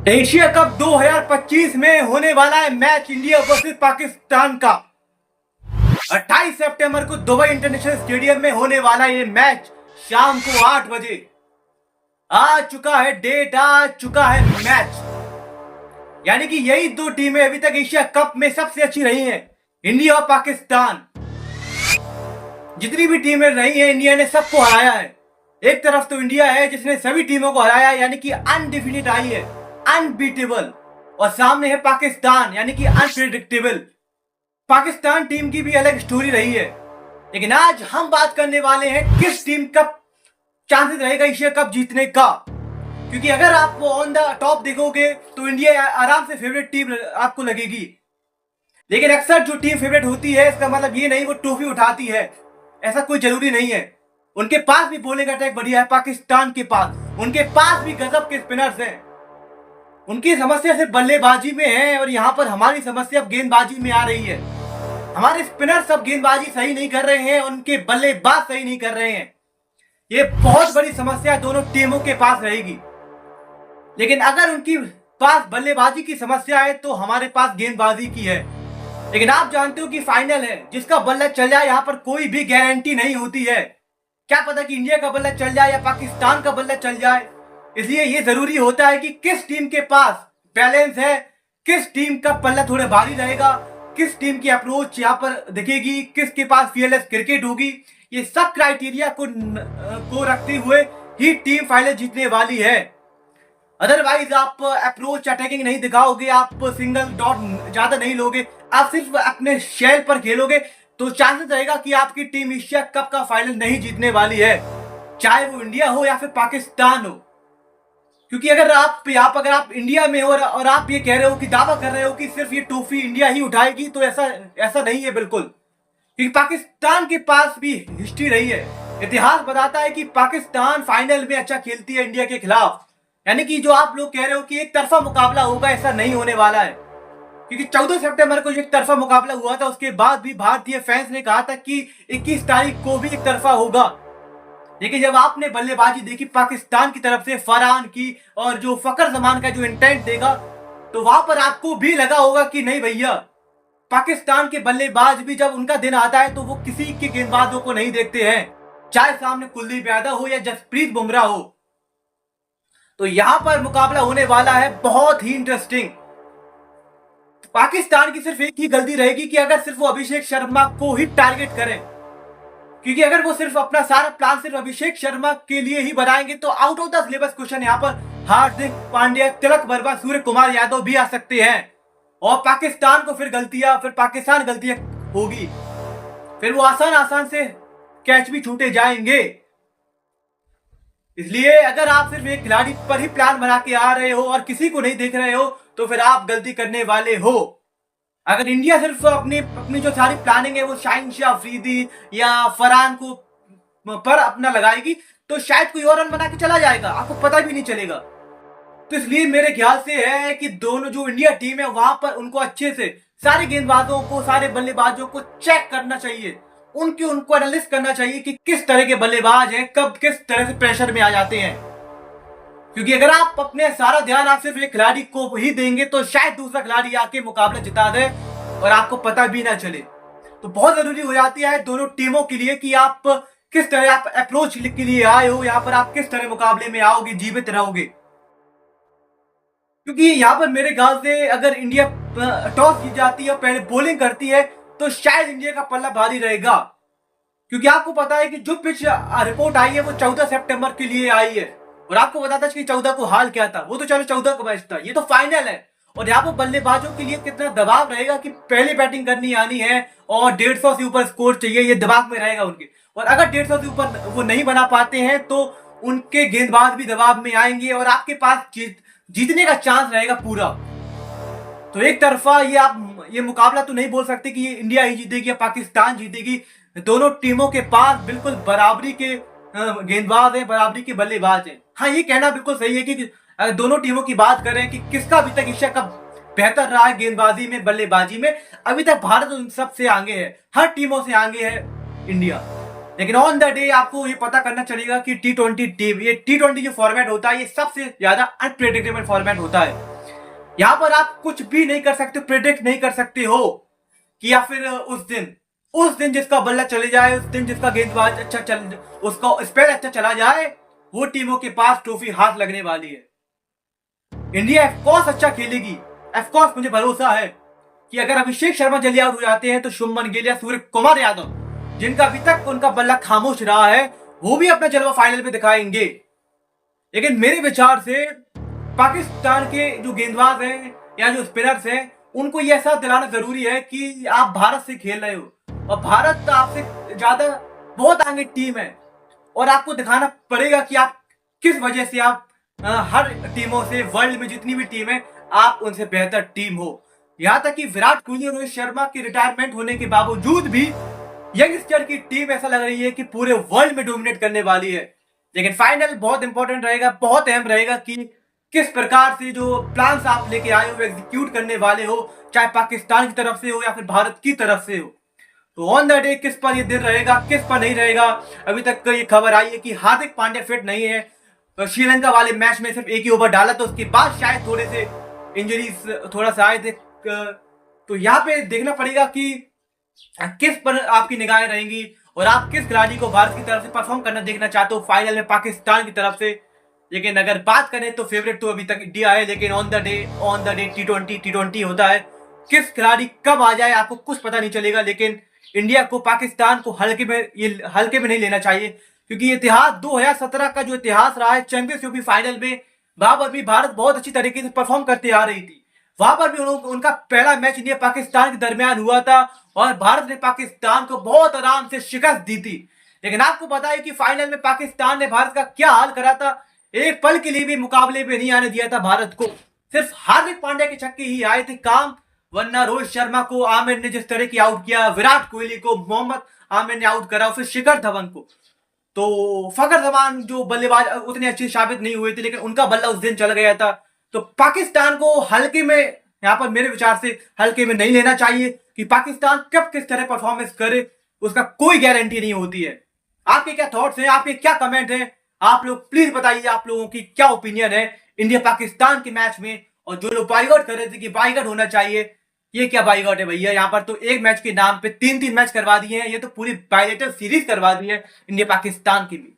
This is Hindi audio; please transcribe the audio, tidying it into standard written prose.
एशिया कप 2025 में होने वाला है मैच इंडिया वर्सेस पाकिस्तान का। 28 सितंबर को दुबई इंटरनेशनल स्टेडियम में होने वाला ये मैच शाम को 8 बजे आ चुका है। डेट आ चुका है मैच, यानी कि यही दो टीमें अभी तक एशिया कप में सबसे अच्छी रही हैं, इंडिया और पाकिस्तान। जितनी भी टीमें रही हैं इंडिया ने सबको हराया है। एक तरफ तो इंडिया है जिसने सभी टीमों को हराया, यानी कि अनडिफिनिट आई है, अनबीटेबल, और सामने है पाकिस्तान यानी कि अनप्रेडिक्टेबल। पाकिस्तान टीम की भी अलग स्टोरी रही है, लेकिन आज हम बात करने वाले हैं किस टीम का चांसेस रहेगा एशिया कप जीतने का। क्योंकि अगर आप ऑन द टॉप देखोगे तो इंडिया आराम से फेवरेट टीम आपको लगेगी, लेकिन अक्सर जो टीम फेवरेट होती है इसका मतलब ये नहीं वो ट्रॉफी उठाती है, ऐसा कोई जरूरी नहीं है। उनके पास भी बॉलिंग अटैक बढ़िया है, पाकिस्तान के पास, उनके पास भी गजब के स्पिनर्स हैं। उनकी समस्या सिर्फ बल्लेबाजी में है और यहाँ पर हमारी समस्या अब गेंदबाजी में आ रही है। हमारे स्पिनर सब गेंदबाजी सही नहीं कर रहे हैं, उनके बल्लेबाज सही नहीं कर रहे हैं। ये बहुत बड़ी समस्या दोनों टीमों के पास रहेगी। लेकिन अगर उनकी पास बल्लेबाजी की समस्या है तो हमारे पास गेंदबाजी की है। लेकिन आप जानते हो कि फाइनल है, जिसका बल्ला चल जाए यहाँ पर कोई भी गारंटी नहीं होती है। क्या पता कि इंडिया का बल्ला चल जाए या पाकिस्तान का बल्ला चल जाए। इसलिए ये जरूरी होता है कि किस टीम के पास बैलेंस है, किस टीम का पल्ला थोड़ा भारी रहेगा, किस टीम की अप्रोच यहाँ पर दिखेगी, किसके पास फीयरलेस क्रिकेट होगी। ये सब क्राइटेरिया को रखते हुए ही टीम फाइनल जीतने वाली है। अदरवाइज आप अप्रोच अटैकिंग नहीं दिखाओगे, आप सिंगल डॉट ज्यादा नहीं लोगे, आप सिर्फ अपने शेल पर खेलोगे, तो चांसेस रहेगा कि आपकी टीम एशिया कप का फाइनल नहीं जीतने वाली है, चाहे वो इंडिया हो या फिर पाकिस्तान हो। क्योंकि अगर आप इंडिया में हो और आप ये कह रहे हो कि दावा कर रहे हो कि सिर्फ ये ट्रॉफी इंडिया ही उठाएगी, तो ऐसा नहीं है बिल्कुल। क्योंकि पाकिस्तान के पास भी हिस्ट्री रही है, इतिहास बताता है कि पाकिस्तान फाइनल में अच्छा खेलती है इंडिया के खिलाफ। यानी कि जो आप लोग कह रहे हो कि एक तरफा मुकाबला होगा, ऐसा नहीं होने वाला है। क्योंकि 14 सितंबर को जो एक तरफा मुकाबला हुआ था उसके बाद भी भारतीय फैंस ने कहा था कि 21 तारीख को भी एक तरफा होगा। लेकिन जब आपने बल्लेबाजी देखी पाकिस्तान की तरफ से, फरहान की और जो फकर जमान का जो इंटेंट देगा, तो वहां पर आपको भी लगा होगा कि नहीं भैया, पाकिस्तान के बल्लेबाज भी जब उनका दिन आता है तो वो किसी के गेंदबाजों को नहीं देखते हैं, चाहे सामने कुलदीप यादव हो या जसप्रीत बुमराह हो। तो यहां पर मुकाबला होने वाला है बहुत ही इंटरेस्टिंग। पाकिस्तान की सिर्फ एक ही गलती रहेगी कि अगर सिर्फ वो अभिषेक शर्मा को ही टारगेट करें, क्योंकि अगर वो सिर्फ अपना सारा प्लान सिर्फ अभिषेक शर्मा के लिए ही बनाएंगे तो out of the syllabus question यहाँ पर हार्दिक पांड्या, तिलक वर्मा, सूर्य कुमार यादव भी आ सकते हैं। और पाकिस्तान को फिर पाकिस्तान गलतियां होगी, फिर वो आसान से कैच भी छूटे जाएंगे। इसलिए अगर आप सिर्फ एक खिलाड़ी पर ही प्लान बना के आ रहे हो और किसी को नहीं देख रहे हो तो फिर आप गलती करने वाले हो। अगर इंडिया सिर्फ अपनी जो सारी प्लानिंग है वो शाहीन शाह अफरीदी या फरहान को पर अपना लगाएगी तो शायद कोई और रन बना के चला जाएगा, आपको पता भी नहीं चलेगा। तो इसलिए मेरे ख्याल से है कि दोनों जो इंडिया टीम है वहां पर उनको अच्छे से सारे गेंदबाजों को, सारे बल्लेबाजों को चेक करना चाहिए, उनको एनालिसिस करना चाहिए कि किस तरह के बल्लेबाज हैं, कब किस तरह से प्रेशर में आ जाते हैं। क्योंकि अगर आप अपने सारा ध्यान आप सिर्फ एक खिलाड़ी को ही देंगे तो शायद दूसरा खिलाड़ी आके मुकाबला जिता दे और आपको पता भी ना चले। तो बहुत जरूरी हो जाती है दोनों टीमों के लिए कि आप किस तरह आप अप्रोच के लिए आए हो, यहाँ पर आप किस तरह मुकाबले में आओगे, जीवित रहोगे। क्योंकि यहाँ पर मेरे ख्याल से अगर इंडिया टॉस जीत जाती है और पहले बॉलिंग करती है तो शायद इंडिया का पल्ला भारी रहेगा। क्योंकि आपको पता है कि जो पिच रिपोर्ट आई है वो 14 सितंबर के लिए आई है, और आपको पता था कि 14 को हाल क्या था, वो तो चलो 14 का मैच था, ये तो फाइनल है। और यहाँ पर बल्लेबाजों के लिए कितना दबाव रहेगा कि पहले बैटिंग करनी आनी है और 150 से ऊपर स्कोर चाहिए, ये दबाव में रहेगा उनके। और अगर 150 से ऊपर वो नहीं बना पाते हैं तो उनके गेंदबाज भी दबाव में आएंगे और आपके पास जीतने का चांस रहेगा पूरा। तो एक तरफा ये मुकाबला तो नहीं बोल सकते कि ये इंडिया ही जीतेगी या पाकिस्तान जीतेगी। दोनों टीमों के पास बिल्कुल बराबरी के गेंदबाज हैं, बराबरी के बल्लेबाज हैं। हाँ, ये कहना बिल्कुल सही है कि अगर दोनों टीमों की बात करें कि किसका अभी तक एशिया कप बेहतर रहा है गेंदबाजी में, बल्लेबाजी में, अभी तक भारत उन सबसे आगे है, हर टीमों से आगे है इंडिया। लेकिन ऑन द डे आपको ये पता करना चलेगा कि T20 टीम, ये T20 जो फॉर्मेट होता है ये सबसे ज्यादा अनप्रेडिक्टेबल फॉर्मेट होता है। यहां पर आप कुछ भी नहीं कर सकते, प्रिडिक्ट नहीं कर सकते हो कि या फिर उस दिन जिसका बल्ला चले जाए, उस दिन जिसका गेंदबाज अच्छा चल, उसका स्पेल अच्छा चला जाए, वो टीमों के पास ट्रॉफी हाथ लगने वाली है। इंडिया ऑफकोर्स अच्छा खेलेगी, ऑफकोर्स मुझे भरोसा है कि अगर अभिषेक शर्मा जल्दी आउट हो जाते हैं तो शुभमन गिल या सूर्य कुमार यादव, जिनका अभी तक उनका बल्ला खामोश रहा है, वो भी अपना जलवा फाइनल में दिखाएंगे। लेकिन मेरे विचार से पाकिस्तान के जो गेंदबाज हैं या जो स्पिनर्स हैं, उनको ये एहसास दिलाना जरूरी है कि आप भारत से खेल रहे हो और भारत आपसे ज्यादा बहुत आगे टीम है, और आपको दिखाना पड़ेगा कि आप किस वजह से आप हर टीमों से, वर्ल्ड में जितनी भी टीम है, आप उनसे बेहतर टीम हो। यहां तक कि विराट कोहली और रोहित शर्मा के रिटायरमेंट होने के बावजूद भी यंगस्टर की टीम ऐसा लग रही है कि पूरे वर्ल्ड में डोमिनेट करने वाली है। लेकिन फाइनल बहुत इंपॉर्टेंट रहेगा, बहुत अहम रहेगा कि किस प्रकार से जो प्लान्स आप लेके आए हो एग्जीक्यूट करने वाले हो, चाहे पाकिस्तान की तरफ से हो या फिर भारत की तरफ से हो। तो ऑन द डे किस पर ये दिन रहेगा, किस पर नहीं रहेगा। अभी तक ये खबर आई है कि हार्दिक पांड्या फिट नहीं है, तो श्रीलंका वाले मैच में सिर्फ एक ही ओवर डाला, तो उसके बाद शायद थोड़े से इंजरीज थोड़ा सा आए थे। तो यहाँ पे देखना पड़ेगा कि किस पर आपकी निगाहें रहेंगी और आप किस खिलाड़ी को भारत की तरफ से परफॉर्म करना देखना चाहते हो फाइनल में पाकिस्तान की तरफ से। लेकिन अगर बात करें तो फेवरेट तो अभी तक इंडिया है, लेकिन ऑन द डे टी20 होता है, किस खिलाड़ी कब आ जाए आपको कुछ पता नहीं चलेगा। लेकिन इंडिया को पाकिस्तान को हल्के में नहीं लेना चाहिए, क्योंकि इतिहास 2017 का जो इतिहास रहा है चैंपियंस फाइनल में, वहां पर भी भारत बहुत अच्छी तरीके से परफॉर्म करते आ रही थी। वहां पर भी उनका पहला मैच इंडिया पाकिस्तान के दरमियान हुआ था और भारत ने पाकिस्तान को बहुत आराम से शिकस्त दी थी। लेकिन आपको पता है कि फाइनल में पाकिस्तान ने भारत का क्या हाल करा था। एक पल के लिए भी मुकाबले में नहीं आने दिया था भारत को। सिर्फ हार्दिक पांड्या के छक्के ही आए थे काम, वरना रोहित शर्मा को आमिर ने जिस तरह की आउट किया, विराट कोहली को मोहम्मद आमिर ने आउट करा, फिर शिखर धवन को, तो फखर जमान जो बल्लेबाज उतने अच्छे साबित नहीं हुए थे, लेकिन उनका बल्ला उस दिन चल गया था। तो पाकिस्तान को हल्के में, यहाँ पर मेरे विचार से हल्के में नहीं लेना चाहिए कि पाकिस्तान कब किस तरह परफॉर्मेंस करे, उसका कोई गारंटी नहीं होती है। आपके क्या थॉट्स हैं, आपके क्या कमेंट हैं, आप लोग प्लीज बताइए, आप लोगों की क्या ओपिनियन है इंडिया पाकिस्तान के मैच में। और जो लोग बाइकआउट कर रहे थे कि बाइकआउट होना चाहिए, ये क्या बाइकआउट है भैया। यहाँ पर तो एक मैच के नाम पे तीन मैच करवा दिए हैं, ये तो पूरी बायलेटरल सीरीज करवा दी है इंडिया पाकिस्तान के बीच।